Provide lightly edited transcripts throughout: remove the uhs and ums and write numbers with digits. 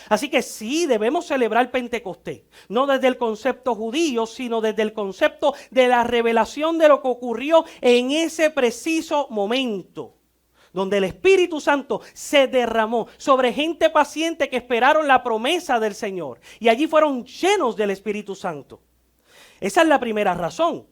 Así que sí, debemos celebrar Pentecostés, no desde el concepto judío, sino desde el concepto de la revelación de lo que ocurrió en ese preciso momento, donde el Espíritu Santo se derramó sobre gente paciente que esperaron la promesa del Señor, y allí fueron llenos del Espíritu Santo. Esa es la primera razón,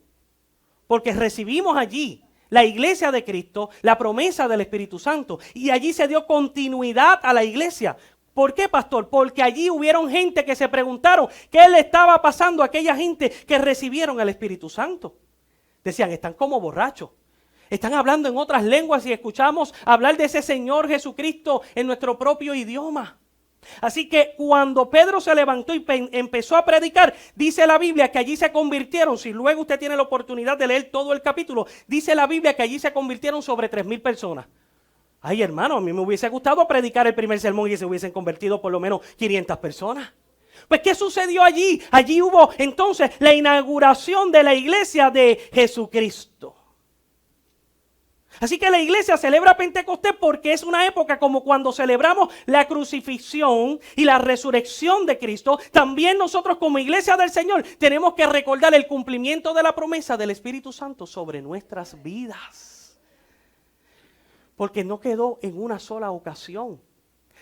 porque recibimos allí la iglesia de Cristo, la promesa del Espíritu Santo, y allí se dio continuidad a la iglesia. ¿Por qué, pastor? Porque allí hubieron gente que se preguntaron qué le estaba pasando a aquella gente que recibieron el Espíritu Santo. Decían, están como borrachos, están hablando en otras lenguas y escuchamos hablar de ese Señor Jesucristo en nuestro propio idioma. Así que cuando Pedro se levantó y empezó a predicar, dice la Biblia que allí se convirtieron, si luego usted tiene la oportunidad de leer todo el capítulo, dice la Biblia que allí se convirtieron sobre 3,000 personas. Ay, hermano, a mí me hubiese gustado predicar el primer sermón y se hubiesen convertido por lo menos 500 personas. Pues, ¿qué sucedió allí? Allí hubo entonces la inauguración de la iglesia de Jesucristo. Así que la iglesia celebra Pentecostés porque es una época como cuando celebramos la crucifixión y la resurrección de Cristo. También nosotros como iglesia del Señor tenemos que recordar el cumplimiento de la promesa del Espíritu Santo sobre nuestras vidas. Porque no quedó en una sola ocasión.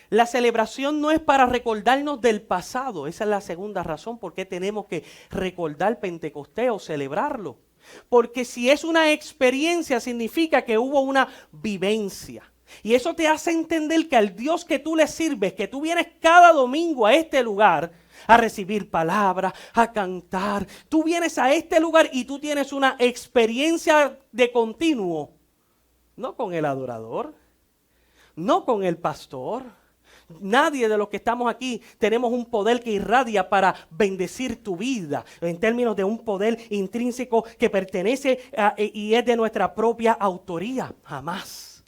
La celebración no es para recordarnos del pasado. Esa es la segunda razón por qué tenemos que recordar Pentecostés o celebrarlo. Porque si es una experiencia, significa que hubo una vivencia. Y eso te hace entender que al Dios que tú le sirves, que tú vienes cada domingo a este lugar a recibir palabra, a cantar. Tú vienes a este lugar y tú tienes una experiencia de continuo. No con el adorador, no con el pastor. Nadie de los que estamos aquí tenemos un poder que irradia para bendecir tu vida en términos de un poder intrínseco que pertenece y es de nuestra propia autoría. Jamás.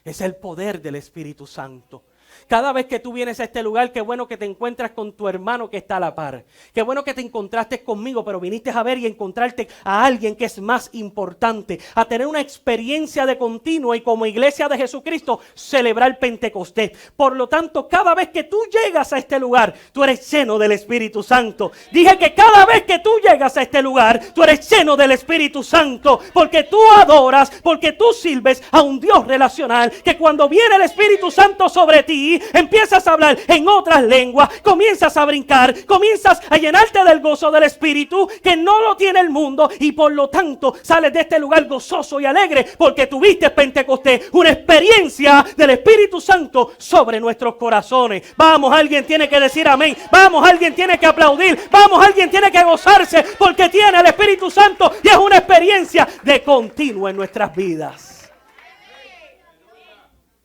Es el poder del Espíritu Santo. Cada vez que tú vienes a este lugar, qué bueno que te encuentras con tu hermano que está a la par. Qué bueno que te encontraste conmigo, pero viniste a ver y encontrarte a alguien que es más importante. A tener una experiencia de continuo y como iglesia de Jesucristo, celebrar Pentecostés. Por lo tanto, cada vez que tú llegas a este lugar, tú eres lleno del Espíritu Santo. Dije que cada vez que tú llegas a este lugar, tú eres lleno del Espíritu Santo. Porque tú adoras, porque tú sirves a un Dios relacional. Que cuando viene el Espíritu Santo sobre ti, empiezas a hablar en otras lenguas, comienzas a brincar, comienzas a llenarte del gozo del Espíritu que no lo tiene el mundo y por lo tanto sales de este lugar gozoso y alegre porque tuviste Pentecostés, una experiencia del Espíritu Santo sobre nuestros corazones. Vamos, alguien tiene que decir amén, vamos, alguien tiene que aplaudir, vamos, alguien tiene que gozarse porque tiene el Espíritu Santo y es una experiencia de continuo en nuestras vidas.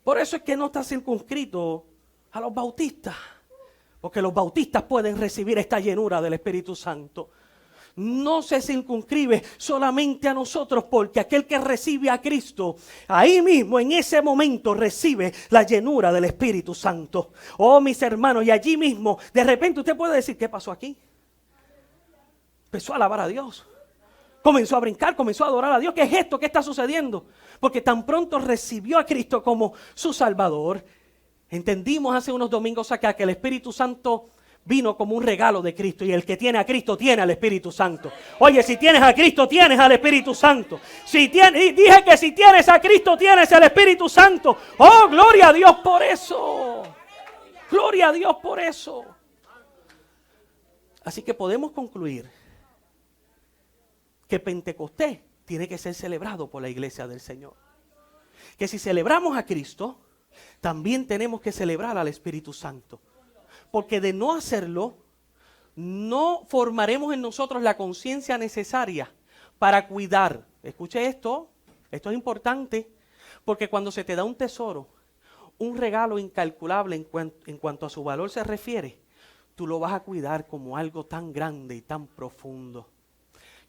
Por eso es que no está circunscrito a los bautistas, porque los bautistas pueden recibir esta llenura del Espíritu Santo. No se circunscribe solamente a nosotros, porque aquel que recibe a Cristo, ahí mismo en ese momento recibe la llenura del Espíritu Santo. Oh, mis hermanos, y allí mismo, de repente usted puede decir, ¿qué pasó aquí? Empezó a alabar a Dios. Comenzó a brincar, comenzó a adorar a Dios. ¿Qué es esto? ¿Qué está sucediendo? Porque tan pronto recibió a Cristo como su Salvador. Entendimos hace unos domingos acá que el Espíritu Santo vino como un regalo de Cristo. Y el que tiene a Cristo tiene al Espíritu Santo. Oye, si tienes a Cristo tienes al Espíritu Santo. Dije que si tienes a Cristo tienes al Espíritu Santo. Oh, gloria a Dios por eso. Gloria a Dios por eso. Así que podemos concluir que Pentecostés tiene que ser celebrado por la iglesia del Señor. Que si celebramos a Cristo, también tenemos que celebrar al Espíritu Santo. Porque de no hacerlo, no formaremos en nosotros la conciencia necesaria para cuidar. Escuche esto es importante, porque cuando se te da un tesoro, un regalo incalculable en cuanto a su valor se refiere, tú lo vas a cuidar como algo tan grande y tan profundo.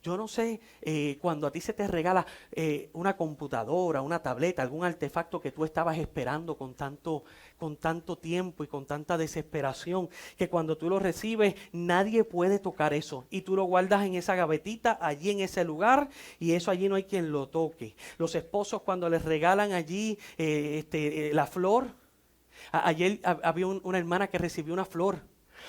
Yo no sé, cuando a ti se te regala una computadora, una tableta, algún artefacto que tú estabas esperando con tanto tiempo y con tanta desesperación, que cuando tú lo recibes nadie puede tocar eso y tú lo guardas en esa gavetita, allí en ese lugar, y eso allí no hay quien lo toque. Los esposos cuando les regalan allí la flor, Ayer había una hermana que recibió una flor.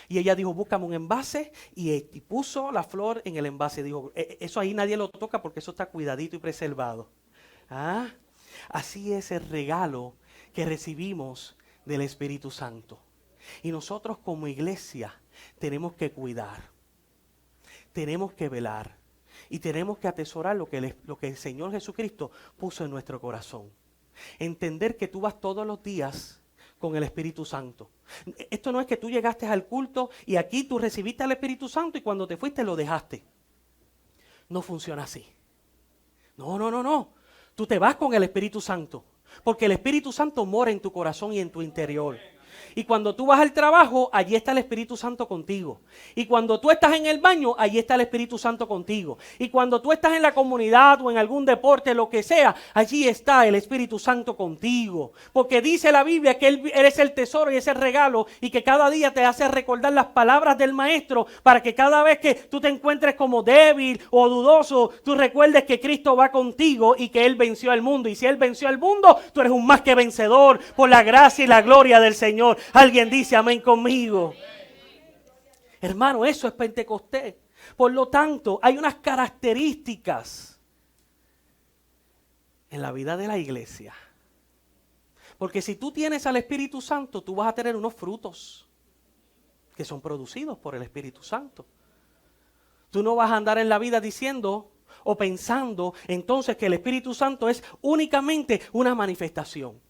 Y ella dijo, búscame un envase, y puso la flor en el envase. Dijo, eso ahí nadie lo toca porque eso está cuidadito y preservado. Así es el regalo que recibimos del Espíritu Santo. Y nosotros como iglesia tenemos que cuidar, tenemos que velar y tenemos que atesorar lo que el Señor Jesucristo puso en nuestro corazón. Entender que tú vas todos los días con el Espíritu Santo. Esto no es que tú llegaste al culto y aquí tú recibiste al Espíritu Santo y cuando te fuiste lo dejaste. No funciona así. No. Tú te vas con el Espíritu Santo porque el Espíritu Santo mora en tu corazón y en tu interior. Y cuando tú vas al trabajo, allí está el Espíritu Santo contigo. Y cuando tú estás en el baño, allí está el Espíritu Santo contigo. Y cuando tú estás en la comunidad o en algún deporte, lo que sea, allí está el Espíritu Santo contigo. Porque dice la Biblia que Él es el tesoro y es el regalo y que cada día te hace recordar las palabras del Maestro para que cada vez que tú te encuentres como débil o dudoso, tú recuerdes que Cristo va contigo y que Él venció al mundo. Y si Él venció al mundo, tú eres un más que vencedor por la gracia y la gloria del Señor. Alguien dice amén conmigo. Hermano, eso es Pentecostés. Por lo tanto, hay unas características en la vida de la iglesia. Porque si tú tienes al Espíritu Santo, tú vas a tener unos frutos que son producidos por el Espíritu Santo. Tú no vas a andar en la vida diciendo o pensando entonces que el Espíritu Santo es únicamente una manifestación.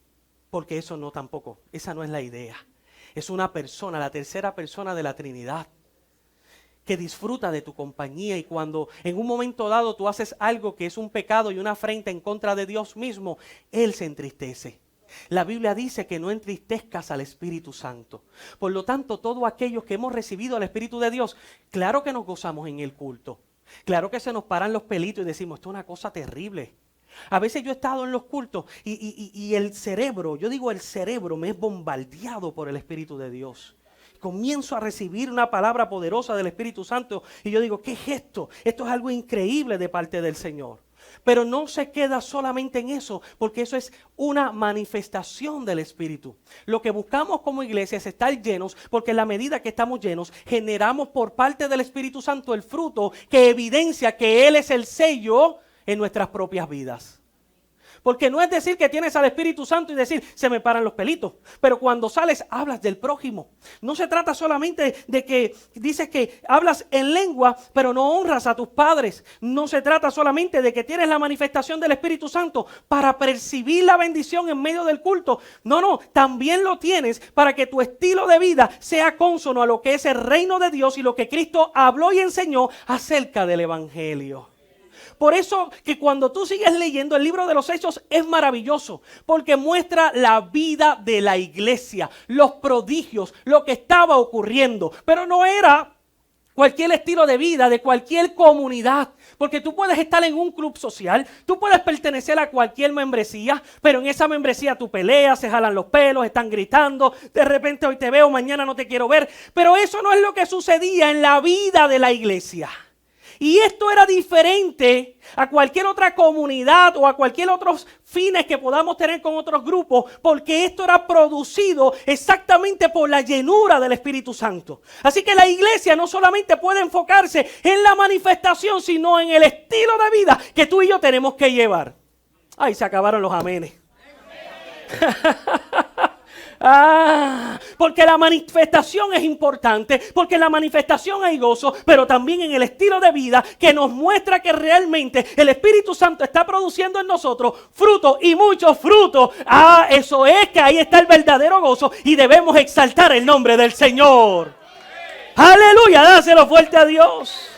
Porque eso no tampoco, esa no es la idea. Es una persona, la tercera persona de la Trinidad, que disfruta de tu compañía y cuando en un momento dado tú haces algo que es un pecado y una afrenta en contra de Dios mismo, Él se entristece. La Biblia dice que no entristezcas al Espíritu Santo. Por lo tanto, todos aquellos que hemos recibido al Espíritu de Dios, claro que nos gozamos en el culto. Claro que se nos paran los pelitos y decimos, esto es una cosa terrible. A veces yo he estado en los cultos y el cerebro, yo digo el cerebro me es bombardeado por el Espíritu de Dios. Comienzo a recibir una palabra poderosa del Espíritu Santo y yo digo, ¿qué es esto? Esto es algo increíble de parte del Señor. Pero no se queda solamente en eso, porque eso es una manifestación del Espíritu. Lo que buscamos como iglesia es estar llenos, porque en la medida que estamos llenos, generamos por parte del Espíritu Santo el fruto que evidencia que Él es el sello en nuestras propias vidas. Porque no es decir que tienes al Espíritu Santo y decir, se me paran los pelitos. Pero cuando sales, hablas del prójimo. No se trata solamente de que dices que hablas en lengua, pero no honras a tus padres. No se trata solamente de que tienes la manifestación del Espíritu Santo para percibir la bendición en medio del culto. No, también lo tienes para que tu estilo de vida sea cónsono a lo que es el reino de Dios y lo que Cristo habló y enseñó acerca del Evangelio. Por eso que cuando tú sigues leyendo el libro de los Hechos es maravilloso, porque muestra la vida de la iglesia, los prodigios, lo que estaba ocurriendo. Pero no era cualquier estilo de vida de cualquier comunidad, porque tú puedes estar en un club social, tú puedes pertenecer a cualquier membresía, pero en esa membresía tú peleas, se jalan los pelos, están gritando, de repente hoy te veo, mañana no te quiero ver. Pero eso no es lo que sucedía en la vida de la iglesia. Y esto era diferente a cualquier otra comunidad o a cualquier otros fines que podamos tener con otros grupos, porque esto era producido exactamente por la llenura del Espíritu Santo. Así que la iglesia no solamente puede enfocarse en la manifestación, sino en el estilo de vida que tú y yo tenemos que llevar. Ay, se acabaron los amenes. Porque la manifestación es importante, porque en la manifestación hay gozo, pero también en el estilo de vida que nos muestra que realmente el Espíritu Santo está produciendo en nosotros fruto y muchos frutos. Eso es que ahí está el verdadero gozo y debemos exaltar el nombre del Señor. Aleluya, dáselo fuerte a Dios.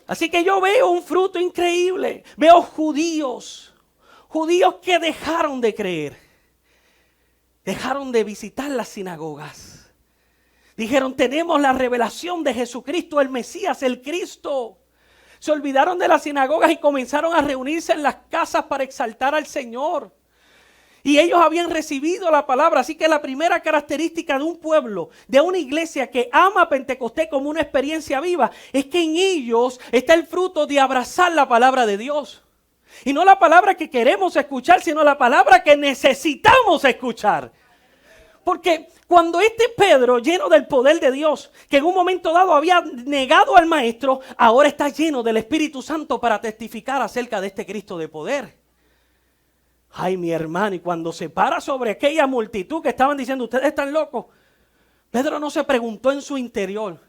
Así que yo veo un fruto increíble, veo judíos que dejaron de creer, dejaron de visitar las sinagogas. Dijeron, tenemos la revelación de Jesucristo, el Mesías, el Cristo. Se olvidaron de las sinagogas y comenzaron a reunirse en las casas para exaltar al Señor. Y ellos habían recibido la palabra. Así que la primera característica de un pueblo, de una iglesia que ama a Pentecostés como una experiencia viva, es que en ellos está el fruto de abrazar la palabra de Dios. Y no la palabra que queremos escuchar, sino la palabra que necesitamos escuchar. Porque cuando este Pedro, lleno del poder de Dios, que en un momento dado había negado al maestro, ahora está lleno del Espíritu Santo para testificar acerca de este Cristo de poder. Ay, mi hermano, y cuando se para sobre aquella multitud que estaban diciendo, ustedes están locos, Pedro no se preguntó en su interior,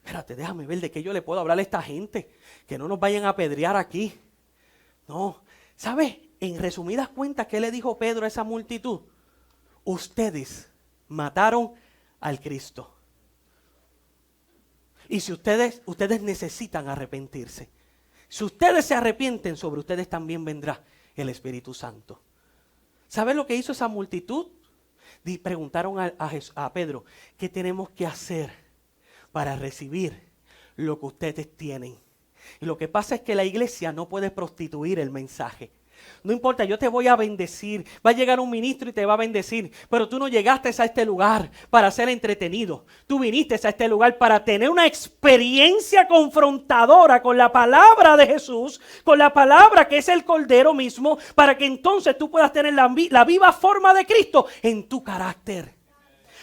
espérate, déjame ver de qué yo le puedo hablar a esta gente, que no nos vayan a apedrear aquí. No, ¿sabes? En resumidas cuentas, ¿qué le dijo Pedro a esa multitud? Ustedes mataron al Cristo. Y si ustedes necesitan arrepentirse. Si ustedes se arrepienten, sobre ustedes también vendrá el Espíritu Santo. ¿Sabes lo que hizo esa multitud? Preguntaron a Pedro, ¿qué tenemos que hacer para recibir lo que ustedes tienen? Y lo que pasa es que la iglesia no puede prostituir el mensaje. No importa, yo te voy a bendecir. Va a llegar un ministro y te va a bendecir. Pero tú no llegaste a este lugar para ser entretenido. Tú viniste a este lugar para tener una experiencia confrontadora con la palabra de Jesús, con la palabra que es el Cordero mismo, para que entonces tú puedas tener la viva forma de Cristo en tu carácter.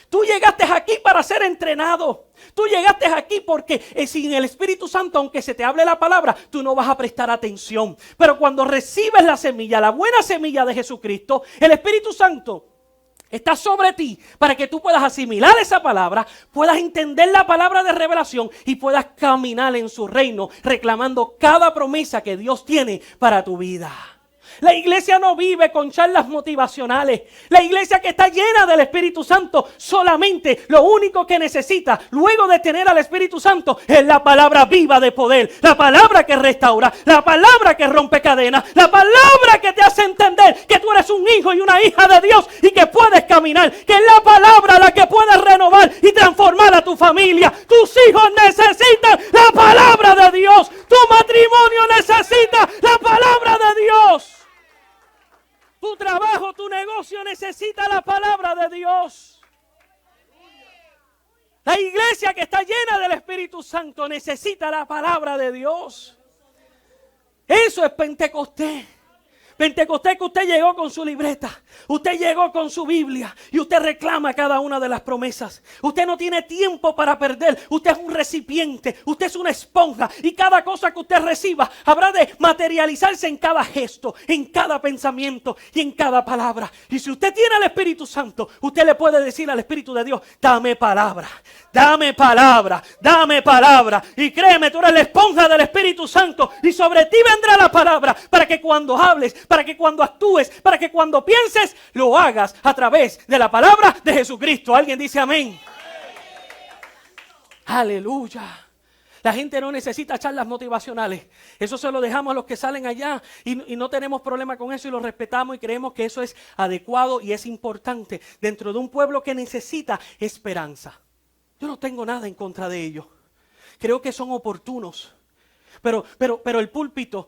Tú llegaste aquí para ser entrenado. Tú llegaste aquí porque sin el Espíritu Santo, aunque se te hable la palabra, tú no vas a prestar atención. Pero cuando recibes la semilla, la buena semilla de Jesucristo, el Espíritu Santo está sobre ti para que tú puedas asimilar esa palabra, puedas entender la palabra de revelación y puedas caminar en su reino, reclamando cada promesa que Dios tiene para tu vida. La iglesia no vive con charlas motivacionales. La iglesia que está llena del Espíritu Santo solamente lo único que necesita luego de tener al Espíritu Santo es la palabra viva de poder, la palabra que restaura, la palabra que rompe cadenas, la palabra que te hace entender que tú eres un hijo y una hija de Dios y que puedes caminar, que es la palabra la que puede renovar y transformar a tu familia. Tus hijos necesitan la palabra de Dios. Tu matrimonio necesita la palabra de Dios. Tu trabajo, tu negocio necesita la palabra de Dios. La iglesia que está llena del Espíritu Santo necesita la palabra de Dios. Eso es Pentecostés. Pentecostés que usted llegó con su libreta, usted llegó con su Biblia y usted reclama cada una de las promesas. Usted no tiene tiempo para perder, usted es un recipiente, usted es una esponja y cada cosa que usted reciba habrá de materializarse en cada gesto, en cada pensamiento y en cada palabra. Y si usted tiene el Espíritu Santo, usted le puede decir al Espíritu de Dios, dame palabra, dame palabra, dame palabra. Y créeme, tú eres la esponja del Espíritu Santo y sobre ti vendrá la palabra para que cuando hables, para que cuando actúes, para que cuando pienses, lo hagas a través de la palabra de Jesucristo. ¿Alguien dice amén? Aleluya. La gente no necesita charlas motivacionales. Eso se lo dejamos a los que salen allá y no tenemos problema con eso y lo respetamos y creemos que eso es adecuado y es importante dentro de un pueblo que necesita esperanza. Yo no tengo nada en contra de ellos. Creo que son oportunos. Pero el púlpito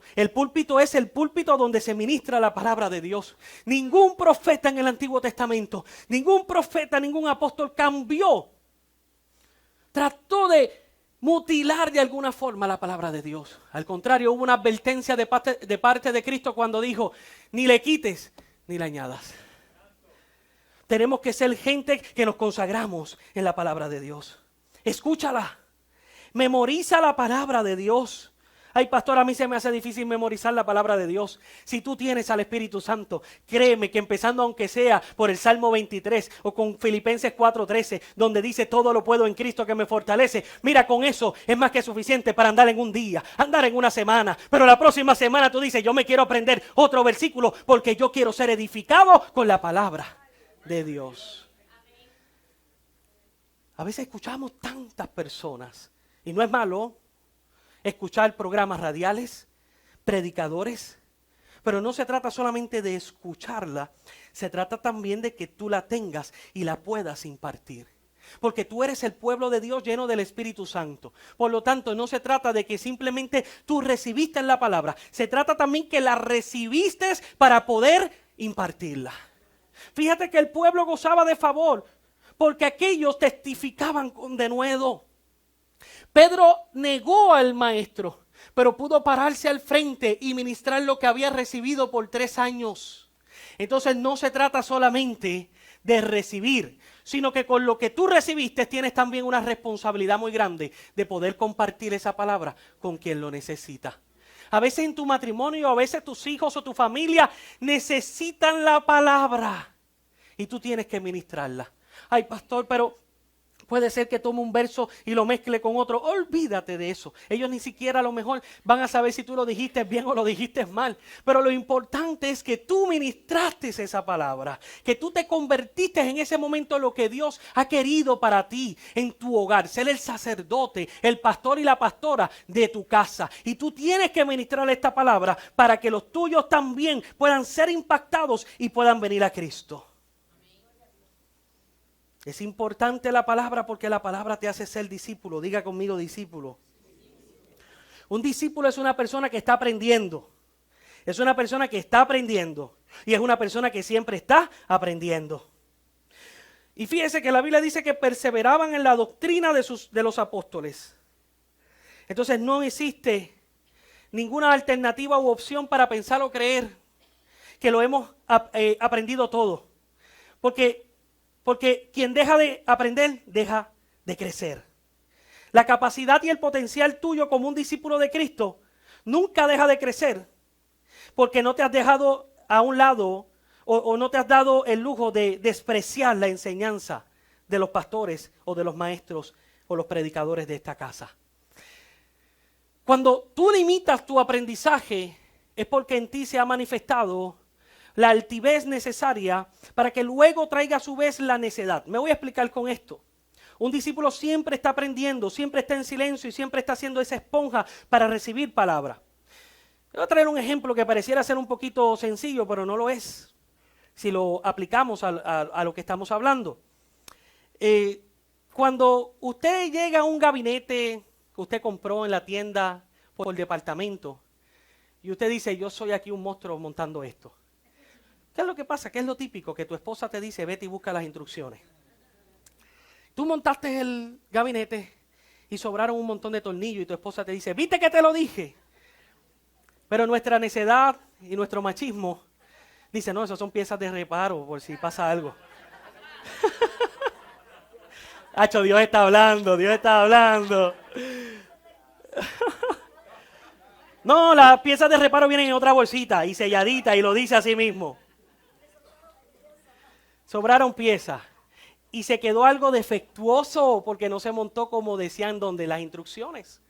es el púlpito donde se ministra la palabra de Dios. Ningún profeta en el Antiguo Testamento, ningún profeta, ningún apóstol trató de mutilar de alguna forma la palabra de Dios. Al contrario, hubo una advertencia de parte de Cristo cuando dijo, ni le quites ni le añadas. Tenemos que ser gente que nos consagramos en la palabra de Dios. Escúchala, memoriza la palabra de Dios. Ay, pastor, a mí se me hace difícil memorizar la palabra de Dios. Si tú tienes al Espíritu Santo, créeme que empezando aunque sea por el Salmo 23 o con Filipenses 4:13, donde dice todo lo puedo en Cristo que me fortalece. Mira, con eso es más que suficiente para andar en un día, andar en una semana. Pero la próxima semana tú dices, yo me quiero aprender otro versículo porque yo quiero ser edificado con la palabra de Dios. A veces escuchamos tantas personas, y no es malo escuchar programas radiales, predicadores, pero no se trata solamente de escucharla, se trata también de que tú la tengas y la puedas impartir. Porque tú eres el pueblo de Dios lleno del Espíritu Santo. Por lo tanto, no se trata de que simplemente tú recibiste la palabra, se trata también que la recibiste para poder impartirla. Fíjate que el pueblo gozaba de favor, porque aquellos testificaban con denuedo. Pedro negó al maestro, pero pudo pararse al frente y ministrar lo que había recibido por 3 años. Entonces no se trata solamente de recibir, sino que con lo que tú recibiste tienes también una responsabilidad muy grande de poder compartir esa palabra con quien lo necesita. A veces en tu matrimonio, a veces tus hijos o tu familia necesitan la palabra y tú tienes que ministrarla. Ay, pastor, pero puede ser que tome un verso y lo mezcle con otro. Olvídate de eso. Ellos ni siquiera a lo mejor van a saber si tú lo dijiste bien o lo dijiste mal. Pero lo importante es que tú ministraste esa palabra, que tú te convertiste en ese momento en lo que Dios ha querido para ti en tu hogar. Ser el sacerdote, el pastor y la pastora de tu casa. Y tú tienes que ministrar esta palabra para que los tuyos también puedan ser impactados y puedan venir a Cristo. Es importante la palabra porque la palabra te hace ser discípulo. Diga conmigo discípulo. Un discípulo es una persona que está aprendiendo. Es una persona que está aprendiendo. Y es una persona que siempre está aprendiendo. Y fíjese que la Biblia dice que perseveraban en la doctrina de los apóstoles. Entonces no existe ninguna alternativa u opción para pensar o creer que lo hemos aprendido todo. Porque quien deja de aprender, deja de crecer. La capacidad y el potencial tuyo como un discípulo de Cristo nunca deja de crecer. Porque no te has dejado a un lado o no te has dado el lujo de despreciar la enseñanza de los pastores o de los maestros o los predicadores de esta casa. Cuando tú limitas tu aprendizaje es porque en ti se ha manifestado la altivez necesaria para que luego traiga a su vez la necedad. Me voy a explicar con esto. Un discípulo siempre está aprendiendo, siempre está en silencio y siempre está haciendo esa esponja para recibir palabra. Voy a traer un ejemplo que pareciera ser un poquito sencillo, pero no lo es, si lo aplicamos a lo que estamos hablando. Cuando usted llega a un gabinete que usted compró en la tienda por departamento y usted dice, yo soy aquí un monstruo montando esto. ¿Qué es lo que pasa? ¿Qué es lo típico? Que tu esposa te dice, vete y busca las instrucciones. Tú montaste el gabinete y sobraron un montón de tornillos y tu esposa te dice, ¿viste que te lo dije? Pero nuestra necedad y nuestro machismo dice, no, esas son piezas de reparo por si pasa algo. Hacho, Dios está hablando, Dios está hablando. No, las piezas de reparo vienen en otra bolsita y selladita y lo dice así mismo. Sobraron piezas y se quedó algo defectuoso porque no se montó como decían donde las instrucciones.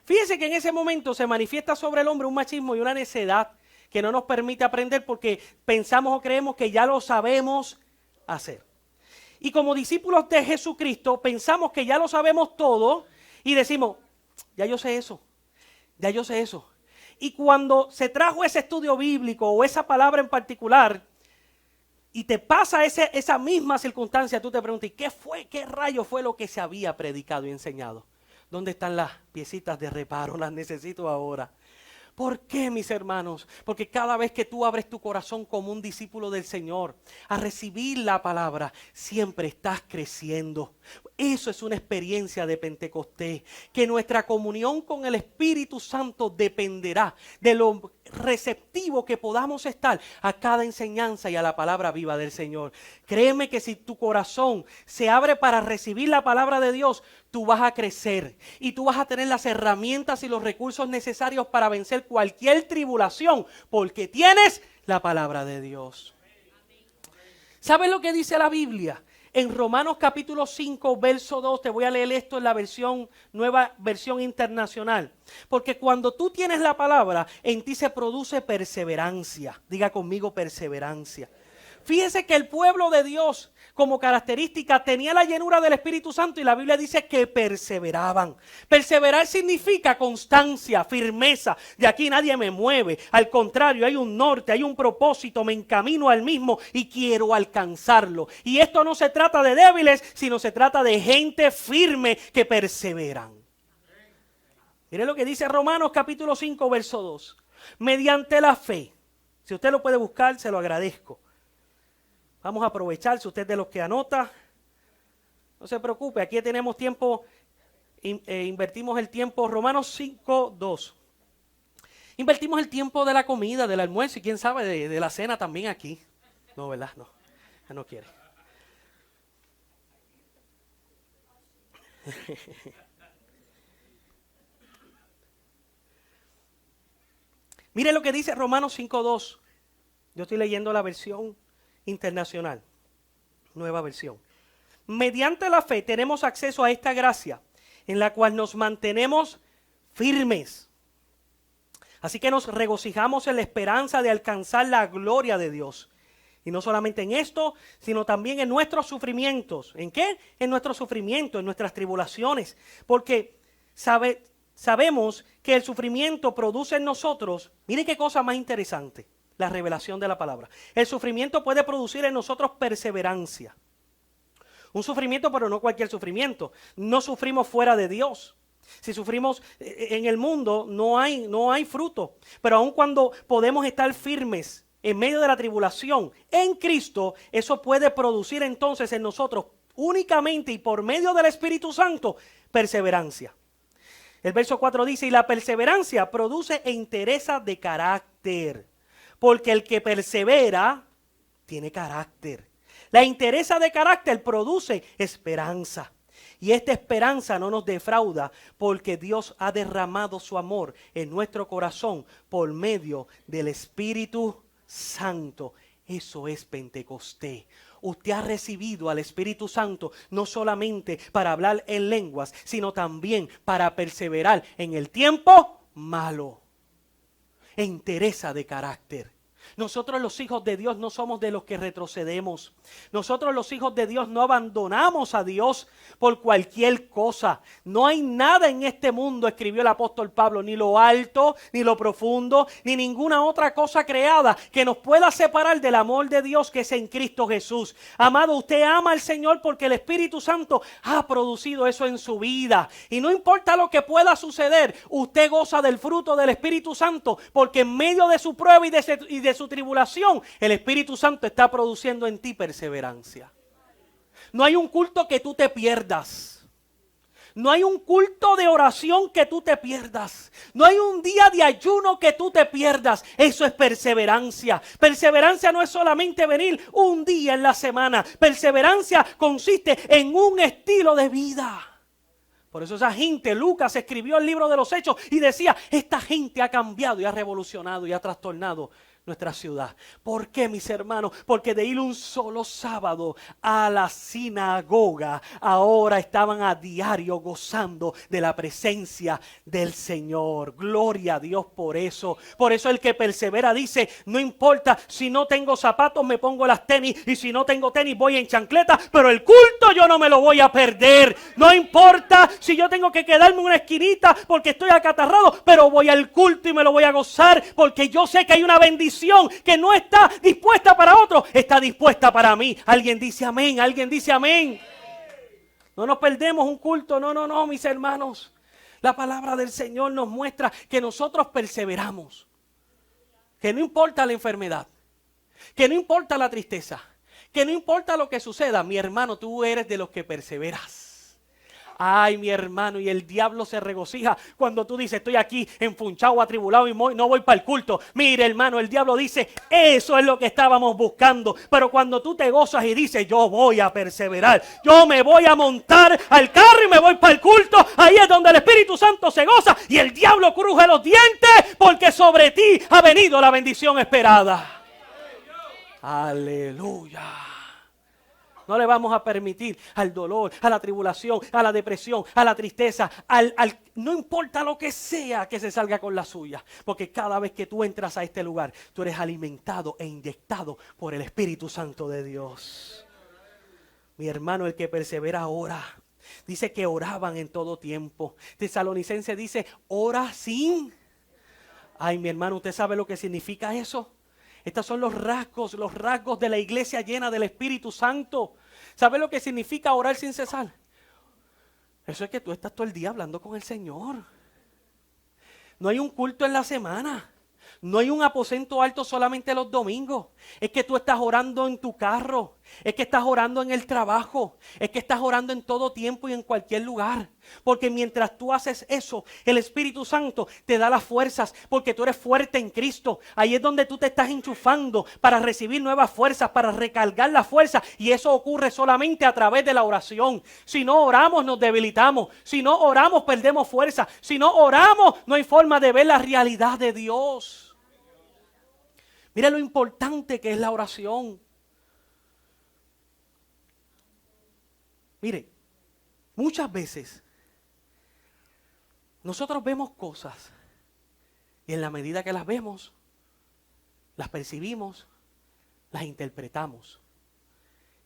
Fíjense que en ese momento se manifiesta sobre el hombre un machismo y una necedad que no nos permite aprender porque pensamos o creemos que ya lo sabemos hacer. Y como discípulos de Jesucristo pensamos que ya lo sabemos todo y decimos, ya yo sé eso, ya yo sé eso. Y cuando se trajo ese estudio bíblico o esa palabra en particular, y te pasa esa misma circunstancia, tú te preguntas, ¿qué rayo fue lo que se había predicado y enseñado? ¿Dónde están las piecitas de reparo? Las necesito ahora. ¿Por qué, mis hermanos? Porque cada vez que tú abres tu corazón como un discípulo del Señor a recibir la palabra, siempre estás creciendo. Eso es una experiencia de Pentecostés, que nuestra comunión con el Espíritu Santo dependerá de lo receptivo que podamos estar a cada enseñanza y a la palabra viva del Señor. Créeme que si tu corazón se abre para recibir la palabra de Dios, tú vas a crecer y tú vas a tener las herramientas y los recursos necesarios para vencer cualquier tribulación, porque tienes la palabra de Dios. ¿Sabes lo que dice la Biblia? En Romanos capítulo 5, verso 2, te voy a leer esto en la nueva versión internacional. Porque cuando tú tienes la palabra, en ti se produce perseverancia. Diga conmigo perseverancia. Fíjese que el pueblo de Dios como característica tenía la llenura del Espíritu Santo y la Biblia dice que perseveraban. Perseverar significa constancia, firmeza. De aquí nadie me mueve. Al contrario, hay un norte, hay un propósito, me encamino al mismo y quiero alcanzarlo. Y esto no se trata de débiles, sino se trata de gente firme que perseveran. Mire lo que dice Romanos capítulo 5, verso 2. Mediante la fe. Si usted lo puede buscar, se lo agradezco. Vamos a aprovechar, si usted es de los que anota, no se preocupe, aquí tenemos tiempo, invertimos el tiempo. Romanos 5, 2. Invertimos el tiempo de la comida, del almuerzo y quién sabe de la cena también aquí. No, ¿verdad? No, ya no quiere. Mire lo que dice Romanos 5:2. Yo estoy leyendo la versión internacional, nueva versión. Mediante la fe tenemos acceso a esta gracia en la cual nos mantenemos firmes. Así que nos regocijamos en la esperanza de alcanzar la gloria de Dios. Y no solamente en esto, sino también en nuestros sufrimientos. ¿En qué? En nuestros sufrimientos, en nuestras tribulaciones. Porque sabemos que el sufrimiento produce en nosotros, mire qué cosa más interesante, la revelación de la palabra. El sufrimiento puede producir en nosotros perseverancia. Un sufrimiento, pero no cualquier sufrimiento. No sufrimos fuera de Dios. Si sufrimos en el mundo, no hay fruto. Pero aun cuando podemos estar firmes en medio de la tribulación en Cristo, eso puede producir entonces en nosotros únicamente y por medio del Espíritu Santo, perseverancia. El verso 4 dice, y la perseverancia produce entereza de carácter, porque el que persevera tiene carácter. La entereza de carácter produce esperanza. Y esta esperanza no nos defrauda porque Dios ha derramado su amor en nuestro corazón por medio del Espíritu Santo. Eso es Pentecostés. Usted ha recibido al Espíritu Santo no solamente para hablar en lenguas, sino también para perseverar en el tiempo malo. Entereza de carácter. Nosotros los hijos de Dios no somos de los que retrocedemos. Nosotros los hijos de Dios no abandonamos a Dios por cualquier cosa. No hay nada en este mundo, escribió el apóstol Pablo, ni lo alto, ni lo profundo, ni ninguna otra cosa creada que nos pueda separar del amor de Dios que es en Cristo Jesús. Amado, usted ama al Señor porque el Espíritu Santo ha producido eso en su vida. Y no importa lo que pueda suceder, usted goza del fruto del Espíritu Santo porque en medio de su prueba y de su tribulación, el Espíritu Santo está produciendo en ti perseverancia. No hay un culto que tú te pierdas. No hay un culto de oración que tú te pierdas. No hay un día de ayuno que tú te pierdas. Eso es perseverancia. Perseverancia no es solamente venir un día en la semana. Perseverancia consiste en un estilo de vida. Por eso esa gente, Lucas escribió el libro de los Hechos y decía, esta gente ha cambiado y ha revolucionado y ha trastornado nuestra ciudad. ¿Por qué, mis hermanos? Porque de ir un solo sábado a la sinagoga, ahora estaban a diario gozando de la presencia del Señor. Gloria a Dios por eso. Por eso el que persevera dice, no importa si no tengo zapatos, me pongo las tenis, y si no tengo tenis voy en chancleta, pero el culto yo no me lo voy a perder. No importa si yo tengo que quedarme en una esquinita porque estoy acatarrado, pero voy al culto y me lo voy a gozar porque yo sé que hay una bendición que no está dispuesta para otro, está dispuesta para mí. Alguien dice amén, alguien dice amén. No nos perdemos un culto, no, mis hermanos. La palabra del Señor nos muestra que nosotros perseveramos. Que no importa la enfermedad, que no importa la tristeza, que no importa lo que suceda, mi hermano, tú eres de los que perseveras. Ay, mi hermano, y el diablo se regocija cuando tú dices, estoy aquí enfunchado, atribulado y no voy para el culto. Mire, hermano, el diablo dice, eso es lo que estábamos buscando. Pero cuando tú te gozas y dices, yo voy a perseverar, yo me voy a montar al carro y me voy para el culto, ahí es donde el Espíritu Santo se goza y el diablo cruje los dientes porque sobre ti ha venido la bendición esperada. Aleluya. No le vamos a permitir al dolor, a la tribulación, a la depresión, a la tristeza, no importa lo que sea que se salga con la suya. Porque cada vez que tú entras a este lugar, tú eres alimentado e inyectado por el Espíritu Santo de Dios. Mi hermano, el que persevera ora. Dice que oraban en todo tiempo. Tesalonicense dice, ora sin. Ay, mi hermano, ¿usted sabe lo que significa eso? Estos son los rasgos de la iglesia llena del Espíritu Santo. ¿Sabe lo que significa orar sin cesar? Eso es que tú estás todo el día hablando con el Señor. No hay un culto en la semana. No hay un aposento alto solamente los domingos. Es que tú estás orando en tu carro. Es que estás orando en el trabajo. Es que estás orando en todo tiempo y en cualquier lugar. Porque mientras tú haces eso, el Espíritu Santo te da las fuerzas, porque tú eres fuerte en Cristo. Ahí es donde tú te estás enchufando para recibir nuevas fuerzas, para recargar la fuerza. Y eso ocurre solamente a través de la oración. Si no oramos, nos debilitamos. Si no oramos, perdemos fuerza. Si no oramos, no hay forma de ver la realidad de Dios. Mira lo importante que es la oración. Mire, muchas veces nosotros vemos cosas y en la medida que las vemos, las percibimos, las interpretamos.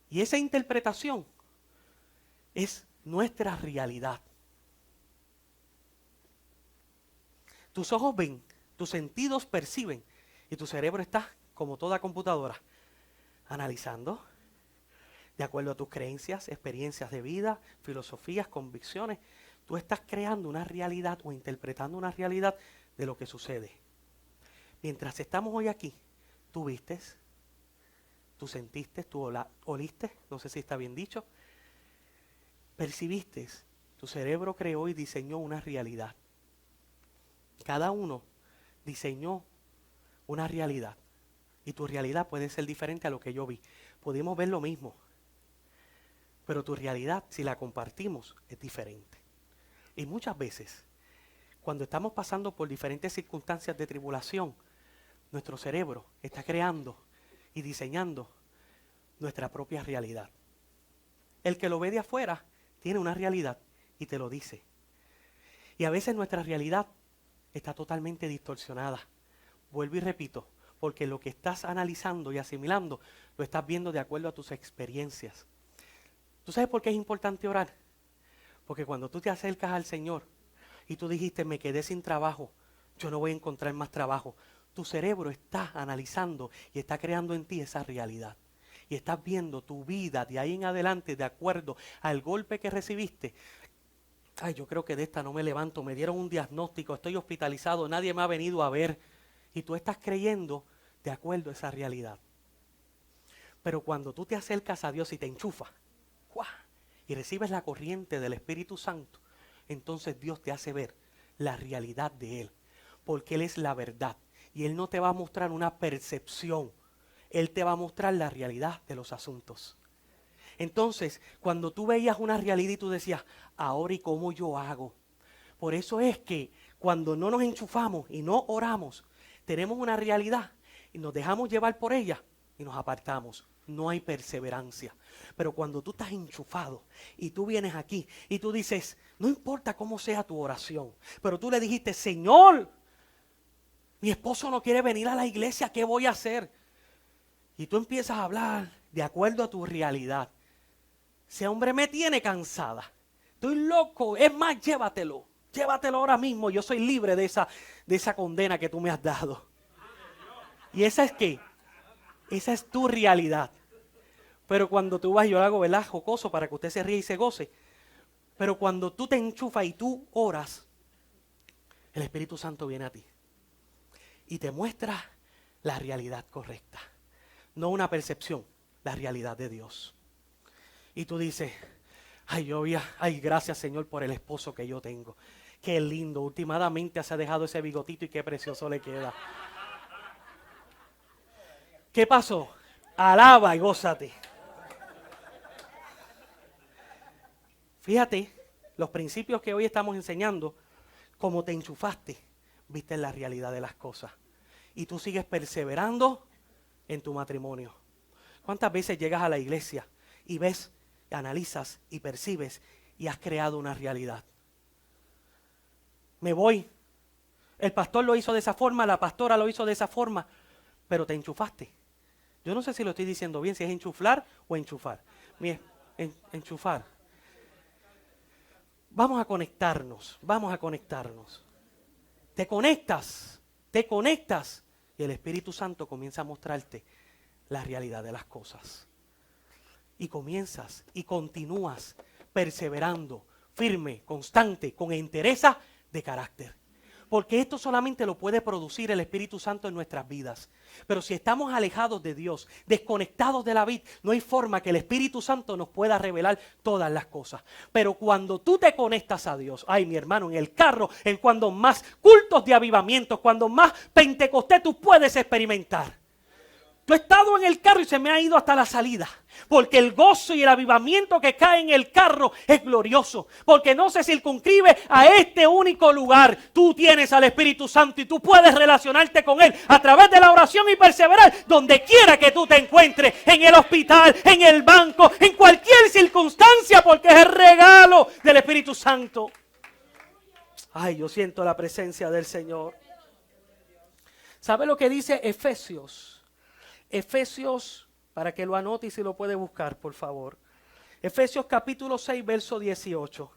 Y esa interpretación es nuestra realidad. Tus ojos ven, tus sentidos perciben y tu cerebro está, como toda computadora, analizando de acuerdo a tus creencias, experiencias de vida, filosofías, convicciones. Tú estás creando una realidad o interpretando una realidad de lo que sucede. Mientras estamos hoy aquí, tú vistes, tú sentiste, tú oliste, no sé si está bien dicho, percibiste, tu cerebro creó y diseñó una realidad. Cada uno diseñó una realidad y tu realidad puede ser diferente a lo que yo vi. Pudimos ver lo mismo, pero tu realidad, si la compartimos, es diferente. Y muchas veces, cuando estamos pasando por diferentes circunstancias de tribulación, nuestro cerebro está creando y diseñando nuestra propia realidad. El que lo ve de afuera tiene una realidad y te lo dice. Y a veces nuestra realidad está totalmente distorsionada. Vuelvo y repito, porque lo que estás analizando y asimilando lo estás viendo de acuerdo a tus experiencias. ¿Tú sabes por qué es importante orar? Porque cuando tú te acercas al Señor y tú dijiste, me quedé sin trabajo, yo no voy a encontrar más trabajo, tu cerebro está analizando y está creando en ti esa realidad. Y estás viendo tu vida de ahí en adelante de acuerdo al golpe que recibiste. Ay, yo creo que de esta no me levanto, me dieron un diagnóstico, estoy hospitalizado, nadie me ha venido a ver. Y tú estás creyendo de acuerdo a esa realidad. Pero cuando tú te acercas a Dios y te enchufas, ¡guau!, y recibes la corriente del Espíritu Santo, entonces Dios te hace ver la realidad de Él, porque Él es la verdad y Él no te va a mostrar una percepción, Él te va a mostrar la realidad de los asuntos. Entonces, cuando tú veías una realidad y tú decías, ahora ¿y cómo yo hago? Por eso es que cuando no nos enchufamos y no oramos, tenemos una realidad y nos dejamos llevar por ella y nos apartamos. No hay perseverancia. Pero cuando tú estás enchufado y tú vienes aquí y tú dices, no importa cómo sea tu oración, pero tú le dijiste, Señor, mi esposo no quiere venir a la iglesia, ¿qué voy a hacer? Y tú empiezas a hablar de acuerdo a tu realidad. Ese hombre me tiene cansada. Estoy loco. Es más, llévatelo. Llévatelo ahora mismo. Yo soy libre de esa condena que tú me has dado. ¿Y esa es qué? Esa es tu realidad. Pero cuando tú vas, yo lo hago, ¿verdad?, jocoso para que usted se ríe y se goce. Pero cuando tú te enchufas y tú oras, el Espíritu Santo viene a ti y te muestra la realidad correcta. No una percepción, la realidad de Dios. Y tú dices, ay, gracias Señor por el esposo que yo tengo. Qué lindo, últimamente se ha dejado ese bigotito y qué precioso le queda. ¿Qué pasó? Alaba y gózate. Fíjate, los principios que hoy estamos enseñando, como te enchufaste, viste la realidad de las cosas. Y tú sigues perseverando en tu matrimonio. ¿Cuántas veces llegas a la iglesia y ves, analizas y percibes y has creado una realidad? Me voy. El pastor lo hizo de esa forma, la pastora lo hizo de esa forma, pero te enchufaste. Yo no sé si lo estoy diciendo bien, si es enchuflar o enchufar. Enchufar. Vamos a conectarnos. Te conectas y el Espíritu Santo comienza a mostrarte la realidad de las cosas. Y comienzas y continúas perseverando, firme, constante, con entereza de carácter. Porque esto solamente lo puede producir el Espíritu Santo en nuestras vidas. Pero si estamos alejados de Dios, desconectados de la vid, no hay forma que el Espíritu Santo nos pueda revelar todas las cosas. Pero cuando tú te conectas a Dios, ay mi hermano, en el carro, en cuando más cultos de avivamiento, cuando más Pentecostés tú puedes experimentar. Yo he estado en el carro y se me ha ido hasta la salida. Porque el gozo y el avivamiento que cae en el carro es glorioso. Porque no se circunscribe a este único lugar. Tú tienes al Espíritu Santo y tú puedes relacionarte con Él a través de la oración y perseverar donde quiera que tú te encuentres. En el hospital, en el banco, en cualquier circunstancia, porque es el regalo del Espíritu Santo. Ay, yo siento la presencia del Señor. ¿Sabe lo que dice Efesios? Efesios, para que lo anote y si lo puede buscar, por favor. Efesios capítulo 6, verso 18.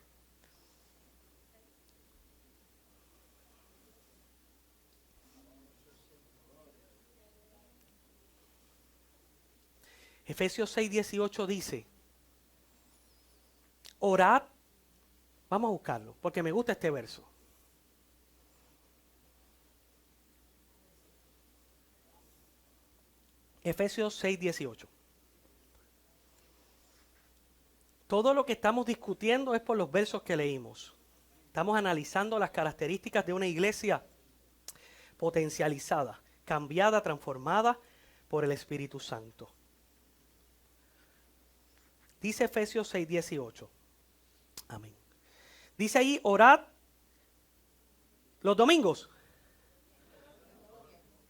Efesios 6, 18 dice, orad, vamos a buscarlo, porque me gusta este verso. Efesios 6, 18. Todo lo que estamos discutiendo es por los versos que leímos. Estamos analizando las características de una iglesia potencializada, cambiada, transformada por el Espíritu Santo. Dice Efesios 6, 18. Amén. Dice ahí, orad los domingos.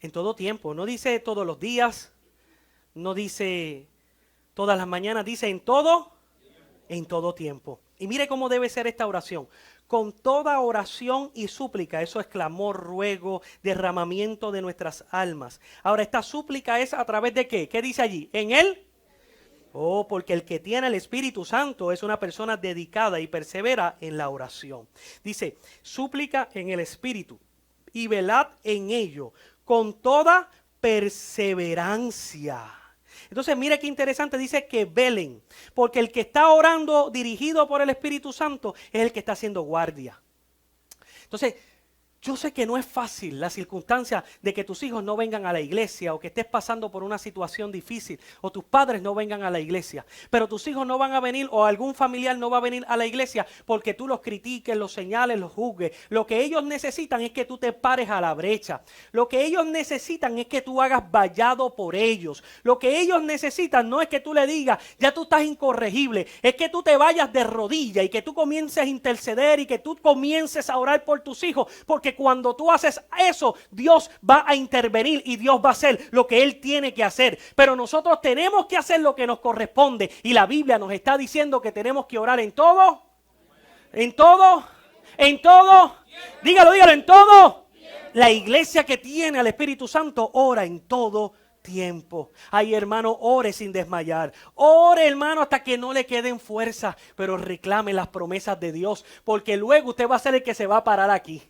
En todo tiempo. No dice todos los días. No dice todas las mañanas, dice en todo tiempo. Y mire cómo debe ser esta oración. Con toda oración y súplica, eso es clamor, ruego, derramamiento de nuestras almas. Ahora, esta súplica es a través de ¿qué? ¿Qué dice allí? En Él. Oh, porque el que tiene el Espíritu Santo es una persona dedicada y persevera en la oración. Dice, súplica en el Espíritu y velad en ello con toda perseverancia. Entonces, mire qué interesante, dice que velen, porque el que está orando dirigido por el Espíritu Santo es el que está haciendo guardia. Entonces, yo sé que no es fácil la circunstancia de que tus hijos no vengan a la iglesia o que estés pasando por una situación difícil o tus padres no vengan a la iglesia, pero tus hijos no van a venir o algún familiar no va a venir a la iglesia porque tú los critiques, los señales, los juzgues. Lo que ellos necesitan es que tú te pares a la brecha. Lo que ellos necesitan es que tú hagas vallado por ellos. Lo que ellos necesitan no es que tú le digas, ya tú estás incorregible, es que tú te vayas de rodillas y que tú comiences a interceder y que tú comiences a orar por tus hijos, porque cuando tú haces eso, Dios va a intervenir y Dios va a hacer lo que Él tiene que hacer. Pero nosotros tenemos que hacer lo que nos corresponde. Y la Biblia nos está diciendo que tenemos que orar en todo. En todo. En todo. Dígalo, en todo. La iglesia que tiene al Espíritu Santo ora en todo tiempo. Ay, hermano, ore sin desmayar. Ore, hermano, hasta que no le queden fuerzas. Pero reclame las promesas de Dios. Porque luego usted va a ser el que se va a parar aquí.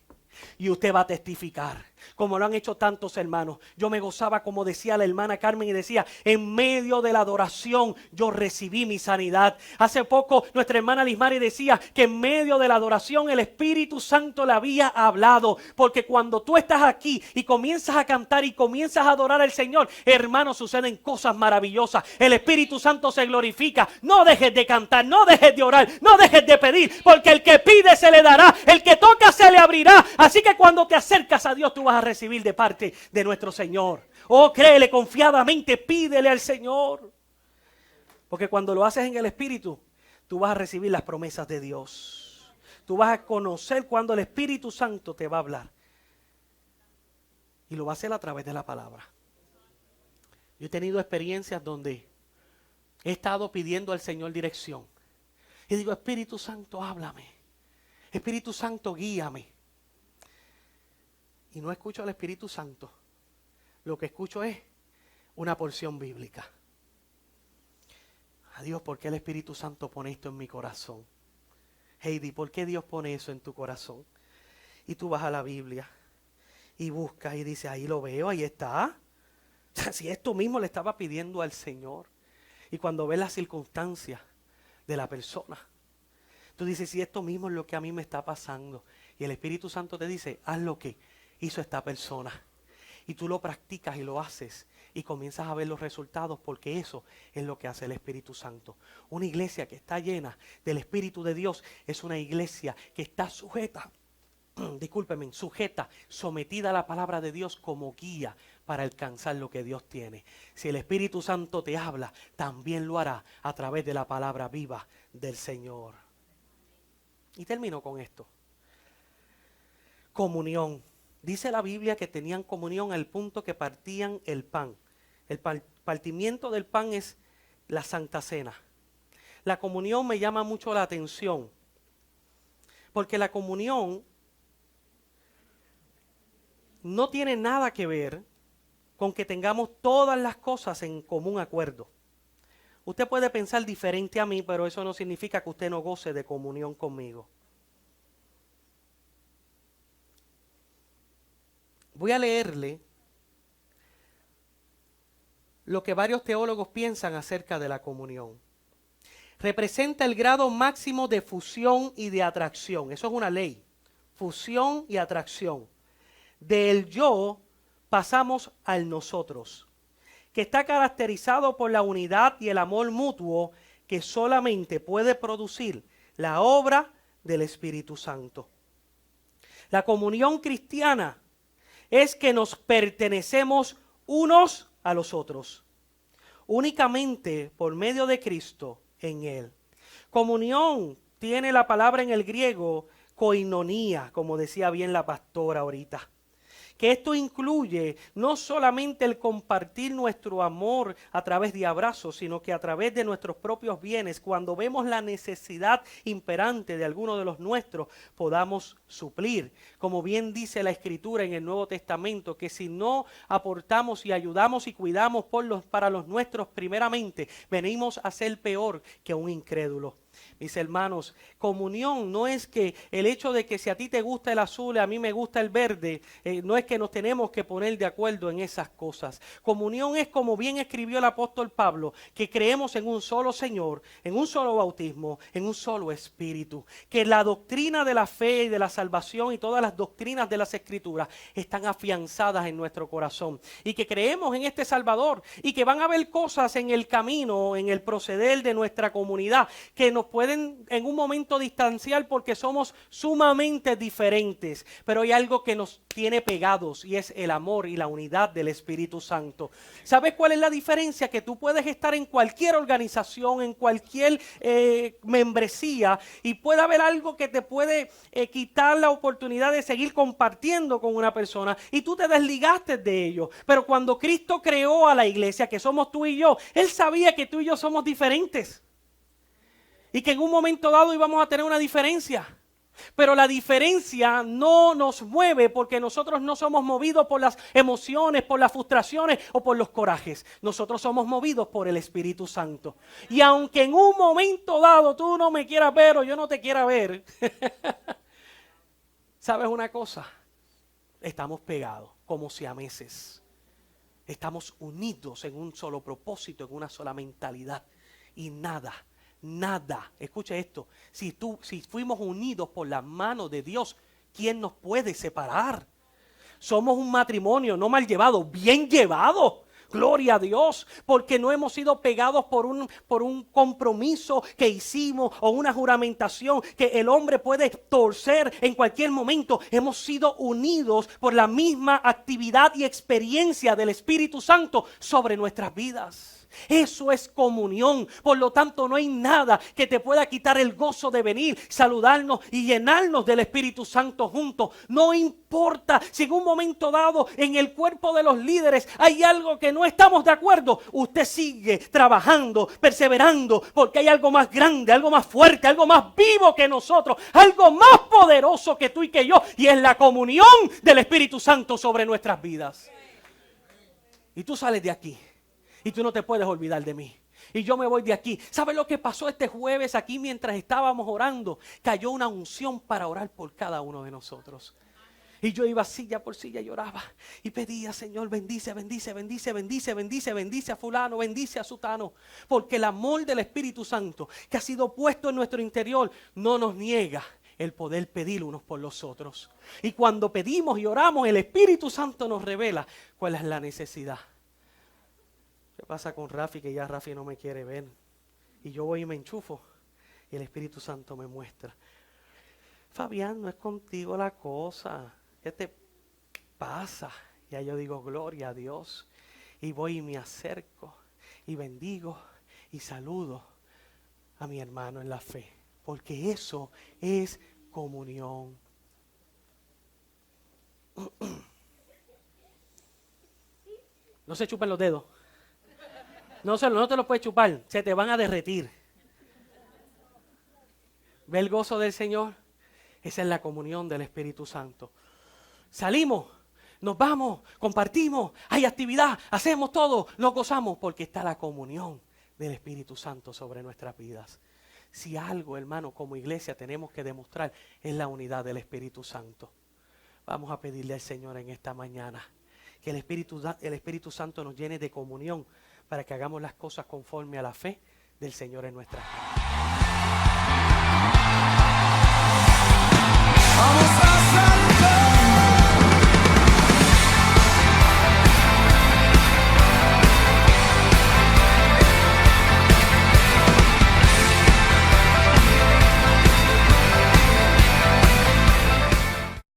Y usted va a testificar, como lo han hecho tantos hermanos. Yo me gozaba, como decía la hermana Carmen, y decía, en medio de la adoración yo recibí mi sanidad. Hace poco nuestra hermana Lismari decía que en medio de la adoración el Espíritu Santo le había hablado. Porque cuando tú estás aquí y comienzas a cantar y comienzas a adorar al Señor, hermano, suceden cosas maravillosas. El Espíritu Santo se glorifica. No dejes de cantar, no dejes de orar, no dejes de pedir, porque el que pide se le dará, el que toca se le abrirá. Así que cuando te acercas a Dios, tú vas a recibir de parte de nuestro Señor. Oh, créele confiadamente, pídele al Señor. Porque cuando lo haces en el Espíritu, tú vas a recibir las promesas de Dios. Tú vas a conocer cuando el Espíritu Santo te va a hablar. Y lo va a hacer a través de la palabra. Yo he tenido experiencias donde he estado pidiendo al Señor dirección. Y digo, Espíritu Santo, háblame. Espíritu Santo, guíame. Y no escucho al Espíritu Santo. Lo que escucho es una porción bíblica. Adiós, ¿por qué el Espíritu Santo pone esto en mi corazón? Heidi, ¿por qué Dios pone eso en tu corazón? Y tú vas a la Biblia y buscas y dices, ahí lo veo, ahí está. O sea, si esto mismo le estaba pidiendo al Señor. Y cuando ves las circunstancias de la persona, tú dices, si esto mismo es lo que a mí me está pasando. Y el Espíritu Santo te dice, haz lo que hizo esta persona. Y tú lo practicas y lo haces y comienzas a ver los resultados, porque eso es lo que hace el Espíritu Santo. Una iglesia que está llena del Espíritu de Dios es una iglesia que está sujeta, sometida a la palabra de Dios como guía para alcanzar lo que Dios tiene. Si el Espíritu Santo te habla, también lo hará a través de la palabra viva del Señor. Y termino con esto. Comunión. Dice la Biblia que tenían comunión al punto que partían el pan. El partimiento del pan es la Santa Cena. La comunión me llama mucho la atención, porque la comunión no tiene nada que ver con que tengamos todas las cosas en común acuerdo. Usted puede pensar diferente a mí, pero eso no significa que usted no goce de comunión conmigo. Voy a leerle lo que varios teólogos piensan acerca de la comunión. Representa el grado máximo de fusión y de atracción. Eso es una ley. Fusión y atracción. Del yo pasamos al nosotros, que está caracterizado por la unidad y el amor mutuo que solamente puede producir la obra del Espíritu Santo. La comunión cristiana es que nos pertenecemos unos a los otros, únicamente por medio de Cristo en Él. Comunión tiene la palabra en el griego koinonía, como decía bien la pastora ahorita. Que esto incluye no solamente el compartir nuestro amor a través de abrazos, sino que a través de nuestros propios bienes, cuando vemos la necesidad imperante de alguno de los nuestros, podamos suplir. Como bien dice la Escritura en el Nuevo Testamento, que si no aportamos y ayudamos y cuidamos para los nuestros primeramente, venimos a ser peor que un incrédulo. Mis hermanos, comunión no es que el hecho de que si a ti te gusta el azul, a mí me gusta el verde, no es que nos tenemos que poner de acuerdo en esas cosas. Comunión es, como bien escribió el apóstol Pablo, que creemos en un solo Señor, en un solo bautismo, en un solo Espíritu. Que la doctrina de la fe y de la salvación y todas las doctrinas de las Escrituras están afianzadas en nuestro corazón. Y que creemos en este Salvador y que van a haber cosas en el camino, en el proceder de nuestra comunidad, que nos pueden en un momento distanciar porque somos sumamente diferentes, pero hay algo que nos tiene pegados y es el amor y la unidad del Espíritu Santo. ¿Sabes cuál es la diferencia? Que tú puedes estar en cualquier organización, en cualquier membresía, y puede haber algo que te puede quitar la oportunidad de seguir compartiendo con una persona y tú te desligaste de ello. Pero cuando Cristo creó a la iglesia, que somos tú y yo, Él sabía que tú y yo somos diferentes. Y que en un momento dado íbamos a tener una diferencia. Pero la diferencia no nos mueve porque nosotros no somos movidos por las emociones, por las frustraciones o por los corajes. Nosotros somos movidos por el Espíritu Santo. Y aunque en un momento dado tú no me quieras ver o yo no te quiera ver, ¿sabes una cosa? Estamos pegados como siameses. Estamos unidos en un solo propósito, en una sola mentalidad. Y nada, escucha esto, si fuimos unidos por la mano de Dios, ¿quién nos puede separar? Somos un matrimonio no mal llevado, bien llevado. Gloria a Dios, porque no hemos sido pegados por un compromiso que hicimos o una juramentación que el hombre puede torcer en cualquier momento. Hemos sido unidos por la misma actividad y experiencia del Espíritu Santo sobre nuestras vidas. Eso es comunión. Por lo tanto, no hay nada que te pueda quitar el gozo de venir, saludarnos y llenarnos del Espíritu Santo juntos. No importa si en un momento dado en el cuerpo de los líderes hay algo que no estamos de acuerdo. Usted sigue trabajando, perseverando, porque hay algo más grande, algo más fuerte, algo más vivo que nosotros, algo más poderoso que tú y que yo, y es la comunión del Espíritu Santo sobre nuestras vidas. Y tú sales de aquí y tú no te puedes olvidar de mí. Y yo me voy de aquí. ¿Sabes lo que pasó este jueves aquí mientras estábamos orando? Cayó una unción para orar por cada uno de nosotros. Y yo iba silla por silla y oraba. Y pedía, Señor, bendice, bendice, bendice, bendice, bendice, bendice a fulano, bendice a sutano. Porque el amor del Espíritu Santo que ha sido puesto en nuestro interior no nos niega el poder pedir unos por los otros. Y cuando pedimos y oramos, el Espíritu Santo nos revela cuál es la necesidad. ¿Qué pasa con Rafi? Que ya Rafi no me quiere ver. Y yo voy y me enchufo. Y el Espíritu Santo me muestra. Fabián, no es contigo la cosa. ¿Qué te pasa? Ya yo digo, gloria a Dios. Y voy y me acerco. Y bendigo y saludo a mi hermano en la fe. Porque eso es comunión. No se chupen los dedos. No te los puedes chupar. Se te van a derretir. ¿Ve el gozo del Señor? Esa es la comunión del Espíritu Santo. Salimos, nos vamos, compartimos, hay actividad, hacemos todo, nos gozamos porque está la comunión del Espíritu Santo sobre nuestras vidas. Si algo, hermano, como iglesia tenemos que demostrar es la unidad del Espíritu Santo. Vamos a pedirle al Señor en esta mañana que el Espíritu Santo nos llene de comunión para que hagamos las cosas conforme a la fe del Señor en nuestras vidas.